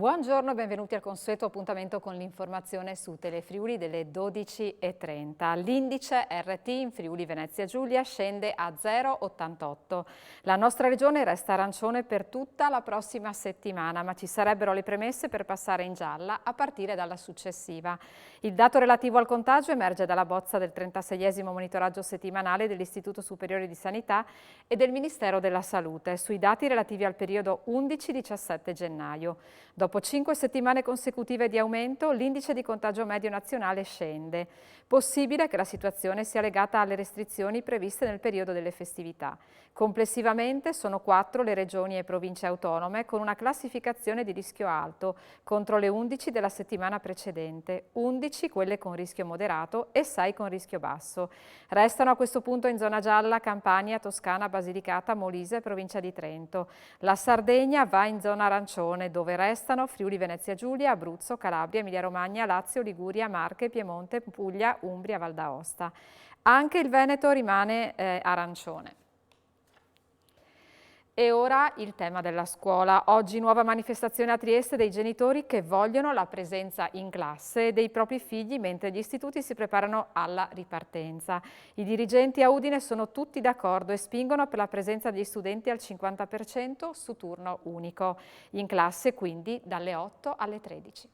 Buongiorno, benvenuti al consueto appuntamento con l'informazione su Telefriuli delle 12:30. L'indice RT in Friuli Venezia Giulia scende a 0,88. La nostra regione resta arancione per tutta la prossima settimana, ma ci sarebbero le premesse per passare in gialla a partire dalla successiva. Il dato relativo al contagio emerge dalla bozza del 36esimo monitoraggio settimanale dell'Istituto Superiore di Sanità e del Ministero della Salute sui dati relativi al periodo 11-17 gennaio. Dopo 5 settimane consecutive di aumento, l'indice di contagio medio nazionale scende. Possibile che la situazione sia legata alle restrizioni previste nel periodo delle festività. Complessivamente sono 4 le regioni e province autonome con una classificazione di rischio alto, contro le 11 della settimana precedente, 11 quelle con rischio moderato e 6 con rischio basso. Restano a questo punto in zona gialla Campania, Toscana, Basilicata, Molise e provincia di Trento. La Sardegna va in zona arancione, dove restano Friuli Venezia Giulia, Abruzzo, Calabria, Emilia Romagna, Lazio, Liguria, Marche, Piemonte, Puglia, Umbria, Val d'Aosta. Anche il Veneto rimane arancione. E ora il tema della scuola. Oggi nuova manifestazione a Trieste dei genitori che vogliono la presenza in classe dei propri figli mentre gli istituti si preparano alla ripartenza. I dirigenti a Udine sono tutti d'accordo e spingono per la presenza degli studenti al 50% su turno unico, in classe quindi dalle 8 alle 13.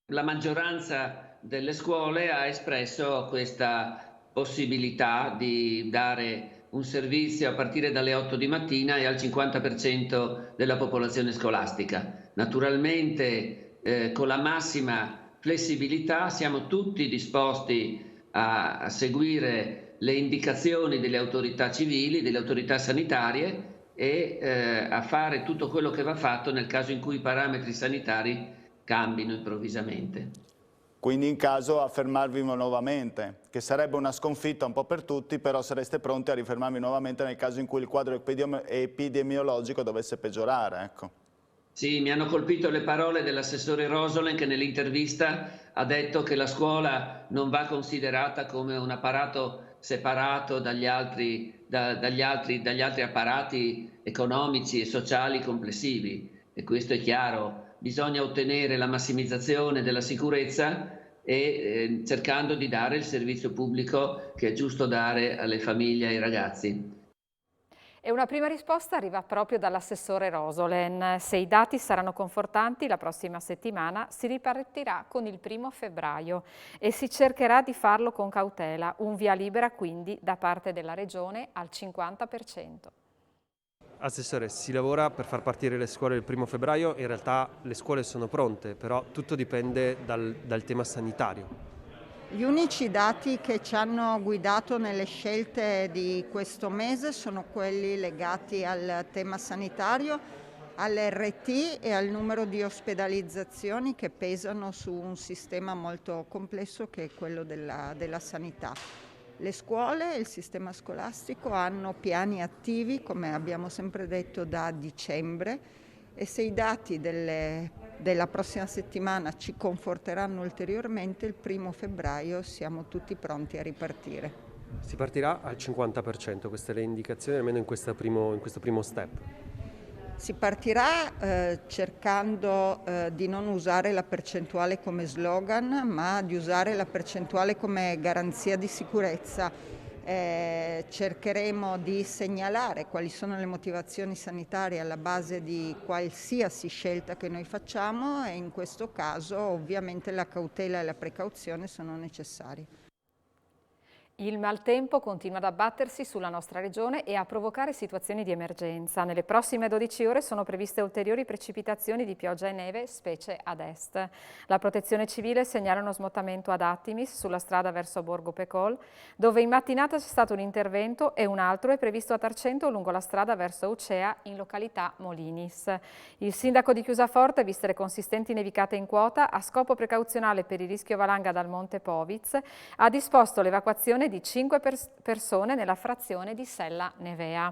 La maggioranza delle scuole ha espresso questa possibilità di dare un servizio a partire dalle 8 di mattina e al 50% della popolazione scolastica. Naturalmente con la massima flessibilità siamo tutti disposti a seguire le indicazioni delle autorità civili, delle autorità sanitarie e a fare tutto quello che va fatto nel caso in cui i parametri sanitari cambino improvvisamente. Quindi in caso a fermarvi nuovamente, che sarebbe una sconfitta un po' per tutti, però sareste pronti a rifermarvi nuovamente nel caso in cui il quadro epidemiologico dovesse peggiorare, ecco. Sì, mi hanno colpito le parole dell'assessore Rosolen che nell'intervista ha detto che la scuola non va considerata come un apparato separato dagli altri apparati economici e sociali complessivi, e questo è chiaro. Bisogna ottenere la massimizzazione della sicurezza e cercando di dare il servizio pubblico che è giusto dare alle famiglie e ai ragazzi. E una prima risposta arriva proprio dall'assessore Rosolen. Se i dati saranno confortanti, la prossima settimana si ripartirà con il 1° febbraio e si cercherà di farlo con cautela, un via libera quindi da parte della Regione al 50%. Assessore, si lavora per far partire le scuole il 1° febbraio, in realtà le scuole sono pronte, però tutto dipende dal tema sanitario. Gli unici dati che ci hanno guidato nelle scelte di questo mese sono quelli legati al tema sanitario, all'RT e al numero di ospedalizzazioni che pesano su un sistema molto complesso che è quello della sanità. Le scuole e il sistema scolastico hanno piani attivi, come abbiamo sempre detto, da dicembre, e se i dati della prossima settimana ci conforteranno ulteriormente, il 1° febbraio siamo tutti pronti a ripartire. Si partirà al 50%, queste le indicazioni almeno in questo primo step. Si partirà cercando di non usare la percentuale come slogan, ma di usare la percentuale come garanzia di sicurezza. Cercheremo di segnalare quali sono le motivazioni sanitarie alla base di qualsiasi scelta che noi facciamo e in questo caso ovviamente la cautela e la precauzione sono necessarie. Il maltempo continua ad abbattersi sulla nostra regione e a provocare situazioni di emergenza. Nelle prossime 12 ore sono previste ulteriori precipitazioni di pioggia e neve, specie ad est. La Protezione Civile segnala uno smottamento ad Attimis sulla strada verso Borgo Pecol, dove in mattinata c'è stato un intervento e un altro è previsto a Tarcento lungo la strada verso Ucea in località Molinis. Il sindaco di Chiusaforte, viste le consistenti nevicate in quota, a scopo precauzionale per il rischio valanga dal Monte Poviz, ha disposto l'evacuazione di 5 persone nella frazione di Sella Nevea.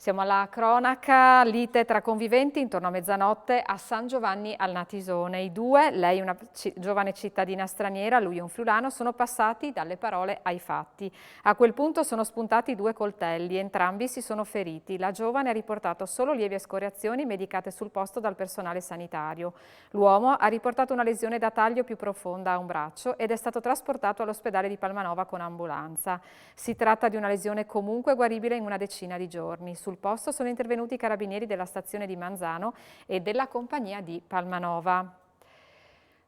Siamo alla cronaca, lite tra conviventi intorno a mezzanotte a San Giovanni al Natisone. I due, lei una giovane cittadina straniera, lui un friulano, sono passati dalle parole ai fatti. A quel punto sono spuntati due coltelli, entrambi si sono feriti. La giovane ha riportato solo lievi escoriazioni medicate sul posto dal personale sanitario. L'uomo ha riportato una lesione da taglio più profonda a un braccio ed è stato trasportato all'ospedale di Palmanova con ambulanza. Si tratta di una lesione comunque guaribile in una decina di giorni. Sul posto sono intervenuti i carabinieri della stazione di Manzano e della compagnia di Palmanova.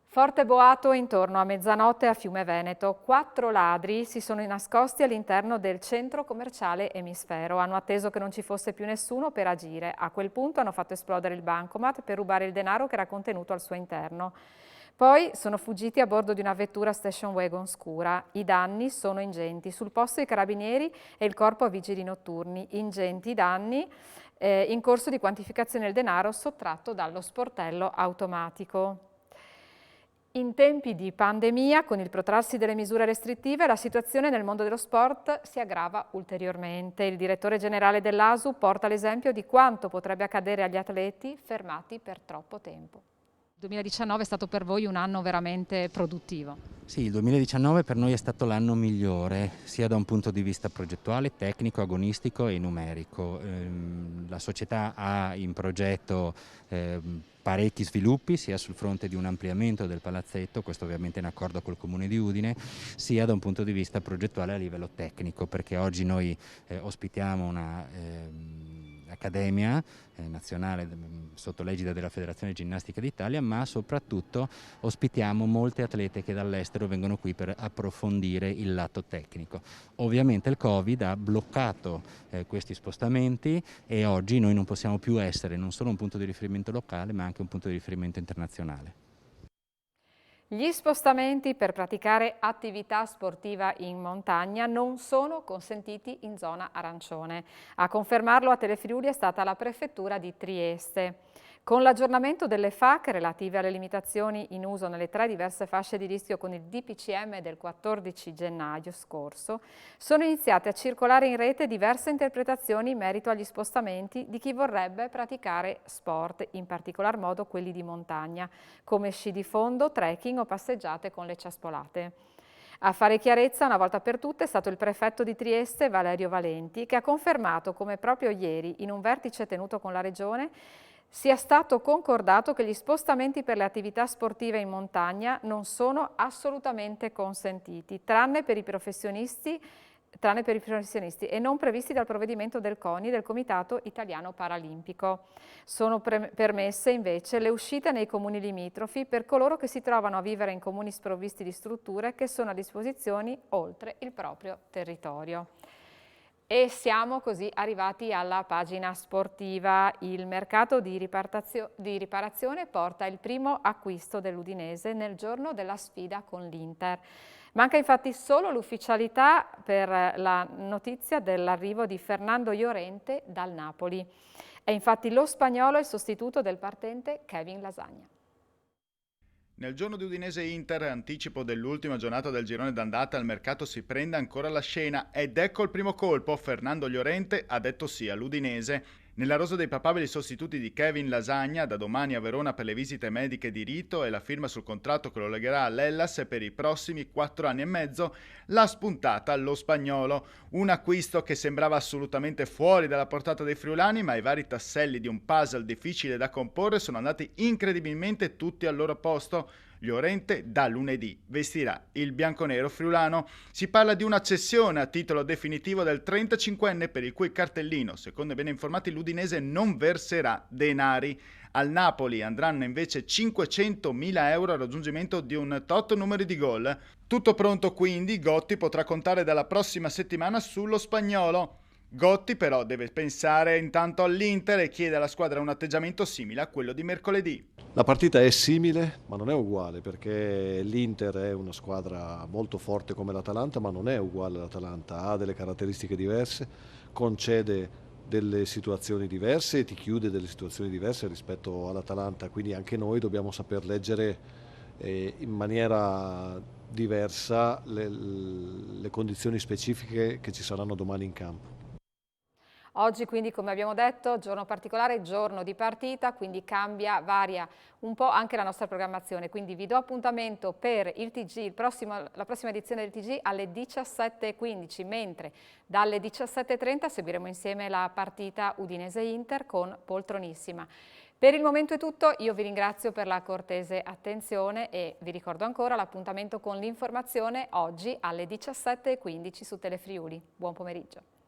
Forte boato intorno a mezzanotte a Fiume Veneto. 4 ladri si sono nascosti all'interno del centro commerciale Emisfero. Hanno atteso che non ci fosse più nessuno per agire. A quel punto hanno fatto esplodere il bancomat per rubare il denaro che era contenuto al suo interno. Poi sono fuggiti a bordo di una vettura station wagon scura. I danni sono ingenti. Sul posto i carabinieri e il corpo vigili notturni. Ingenti danni in corso di quantificazione del denaro sottratto dallo sportello automatico. In tempi di pandemia, con il protrarsi delle misure restrittive, la situazione nel mondo dello sport si aggrava ulteriormente. Il direttore generale dell'ASU porta l'esempio di quanto potrebbe accadere agli atleti fermati per troppo tempo. Il 2019 è stato per voi un anno veramente produttivo. Sì, il 2019 per noi è stato l'anno migliore, sia da un punto di vista progettuale, tecnico, agonistico e numerico. La società ha in progetto parecchi sviluppi, sia sul fronte di un ampliamento del palazzetto, questo ovviamente in accordo col Comune di Udine, sia da un punto di vista progettuale a livello tecnico, perché oggi noi ospitiamo una accademia nazionale sotto l'egida della Federazione Ginnastica d'Italia, ma soprattutto ospitiamo molte atlete che dall'estero vengono qui per approfondire il lato tecnico. Ovviamente il Covid ha bloccato questi spostamenti e oggi noi non possiamo più essere non solo un punto di riferimento locale, ma anche un punto di riferimento internazionale. Gli spostamenti per praticare attività sportiva in montagna non sono consentiti in zona arancione. A confermarlo a Telefriuli è stata la prefettura di Trieste. Con l'aggiornamento delle FAC relative alle limitazioni in uso nelle 3 diverse fasce di rischio con il DPCM del 14 gennaio scorso, sono iniziate a circolare in rete diverse interpretazioni in merito agli spostamenti di chi vorrebbe praticare sport, in particolar modo quelli di montagna, come sci di fondo, trekking o passeggiate con le ciaspolate. A fare chiarezza una volta per tutte è stato il prefetto di Trieste, Valerio Valenti, che ha confermato come proprio ieri, in un vertice tenuto con la Regione, sia stato concordato che gli spostamenti per le attività sportive in montagna non sono assolutamente consentiti, tranne per i professionisti e non previsti dal provvedimento del CONI, del Comitato Italiano Paralimpico. Sono permesse invece le uscite nei comuni limitrofi per coloro che si trovano a vivere in comuni sprovvisti di strutture che sono a disposizione oltre il proprio territorio. E siamo così arrivati alla pagina sportiva. Il mercato di riparazione porta il primo acquisto dell'Udinese nel giorno della sfida con l'Inter. Manca infatti solo l'ufficialità per la notizia dell'arrivo di Fernando Llorente dal Napoli. È infatti lo spagnolo il sostituto del partente Kevin Lasagna. Nel giorno di Udinese-Inter, anticipo dell'ultima giornata del girone d'andata, il mercato si prende ancora la scena ed ecco il primo colpo. Fernando Llorente ha detto sì all'Udinese. Nella rosa dei papabili sostituti di Kevin Lasagna, da domani a Verona per le visite mediche di rito e la firma sul contratto che lo legherà all'Hellas per i prossimi 4 anni e mezzo, l'ha spuntata allo spagnolo. Un acquisto che sembrava assolutamente fuori dalla portata dei friulani, ma i vari tasselli di un puzzle difficile da comporre sono andati incredibilmente tutti al loro posto. Llorente da lunedì vestirà il bianconero friulano. Si parla di una cessione a titolo definitivo del 35enne per il cui cartellino, secondo i bene informati, l'Udinese non verserà denari. Al Napoli andranno invece 500.000 euro al raggiungimento di un tot numero di gol. Tutto pronto quindi, Gotti potrà contare dalla prossima settimana sullo spagnolo. Gotti però deve pensare intanto all'Inter e chiede alla squadra un atteggiamento simile a quello di mercoledì. La partita è simile ma non è uguale, perché l'Inter è una squadra molto forte come l'Atalanta, ma non è uguale all'Atalanta, ha delle caratteristiche diverse, concede delle situazioni diverse e ti chiude delle situazioni diverse rispetto all'Atalanta, quindi anche noi dobbiamo saper leggere in maniera diversa le condizioni specifiche che ci saranno domani in campo. Oggi quindi, come abbiamo detto, giorno particolare, giorno di partita, quindi varia un po' anche la nostra programmazione. Quindi vi do appuntamento per il TG, la prossima edizione del TG alle 17:15, mentre dalle 17:30 seguiremo insieme la partita Udinese-Inter con Poltronissima. Per il momento è tutto, io vi ringrazio per la cortese attenzione e vi ricordo ancora l'appuntamento con l'informazione oggi alle 17:15 su Telefriuli. Buon pomeriggio.